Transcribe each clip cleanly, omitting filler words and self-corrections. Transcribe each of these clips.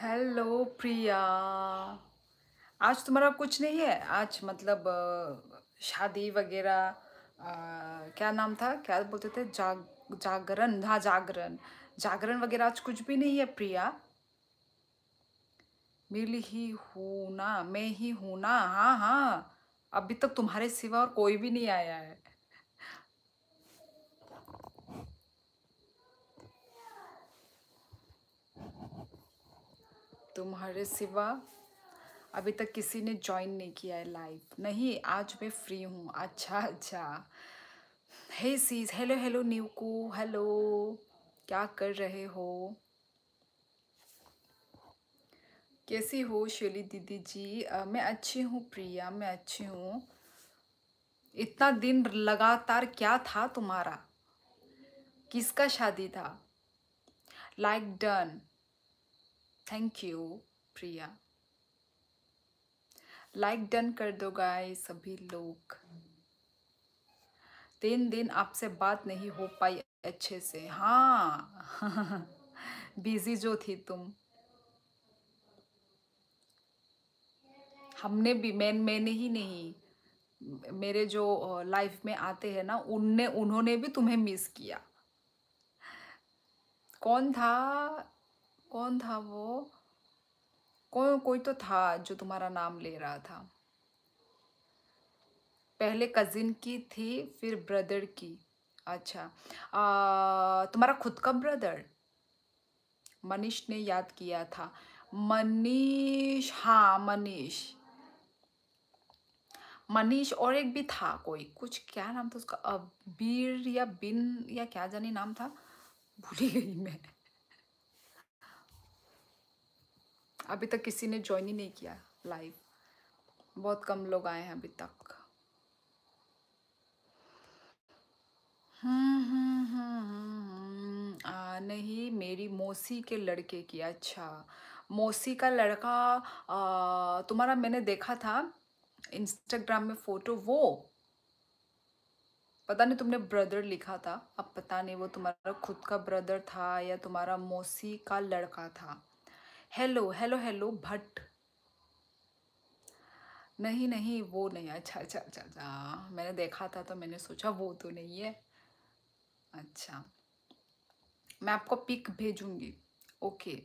Hello प्रिया। आज तुम्हारा कुछ नहीं है आज मतलब शादी वगैरह क्या नाम था क्या बोलते थे जागरण। हाँ, जागरण। जागरण वगैरह आज कुछ भी नहीं है प्रिया। मिल ही हूँ ना, मैं ही हूँ ना। हाँ हाँ, अभी तक तुम्हारे सिवा और कोई भी नहीं आया है। तुम्हारे सिवा अभी तक किसी ने ज्वाइन नहीं किया है लाइव। नहीं, आज मैं फ्री हूँ। अच्छा अच्छा। हे सीज, हेलो हेलो न्यूकू, हेलो। क्या कर रहे हो? कैसी हो शैली दीदी जी? मैं अच्छी हूँ प्रिया, मैं अच्छी हूँ। इतना दिन लगातार क्या था तुम्हारा? किसका शादी था? Like done. Thank you Priya. Like done कर दो गाइस सभी लोग। 3 दिन आपसे बात नहीं हो पाई अच्छे से। हाँ बिजी जो थी तुम। हमने भी, मैंने ही नहीं, मेरे जो लाइफ में आते हैं ना, उन्होंने भी तुम्हें मिस किया। कौन था? कौन था वो? कोई तो था जो तुम्हारा नाम ले रहा था। पहले कजिन की थी, फिर ब्रदर की। अच्छा। तुम्हारा खुद का ब्रदर? मनीष ने याद किया था। मनीष, हाँ मनीष। मनीष और एक भी था कोई, कुछ क्या नाम था उसका, बीर या बिन या क्या जाने नाम था, भूल ही गई मैं। अभी तक किसी ने ज्वाइन ही नहीं किया लाइव। बहुत कम लोग आए हैं अभी तक। नहीं, मेरी मौसी के लड़के की। अच्छा, मौसी का लड़का। तुम्हारा मैंने देखा था इंस्टाग्राम में फोटो। वो पता नहीं, तुमने ब्रदर लिखा था। अब पता नहीं वो तुम्हारा खुद का ब्रदर था या तुम्हारा मौसी का लड़का था। Hello hello hello Bhatt. नहीं नहीं, वो नहीं। अच्छा अच्छा अच्छा अच्छा, मैंने देखा था तो मैंने सोचा वो तो नहीं है। अच्छा, मैं आपको पिक भेजूंगी। ओके।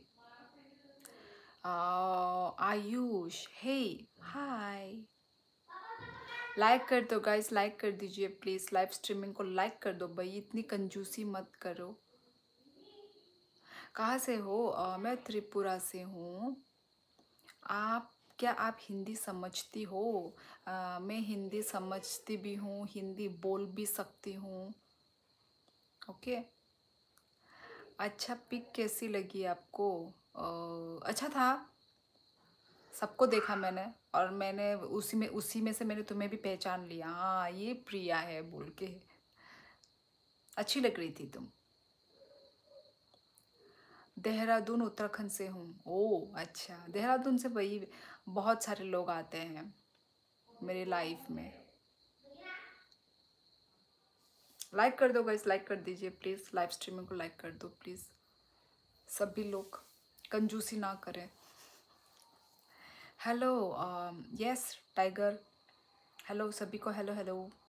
आयुष, हे, हाय। लाइक कर दो गाइस, लाइक कर दीजिए प्लीज। लाइव स्ट्रीमिंग को लाइक कर दो भाई, इतनी कंजूसी मत करो। कहाँ से हो? मैं त्रिपुरा से हूँ। आप, क्या आप हिंदी समझती हो? मैं हिंदी समझती भी हूँ, हिंदी बोल भी सकती हूँ। ओके। अच्छा, पिक कैसी लगी आपको? अच्छा था। सबको देखा मैंने, और मैंने उसी में से मैंने तुम्हें भी पहचान लिया। हाँ, ये प्रिया है बोल के। अच्छी लग रही थी तुम। देहरादून उत्तराखंड से हूँ। ओह अच्छा, देहरादून से वही बहुत सारे लोग आते हैं मेरे लाइफ में। लाइक कर दो गाइस, लाइक कर दीजिए प्लीज़। लाइव स्ट्रीमिंग को लाइक कर दो प्लीज़ सभी लोग। कंजूसी ना करें। Hello, yes tiger. हेलो सभी को, हेलो हेलो।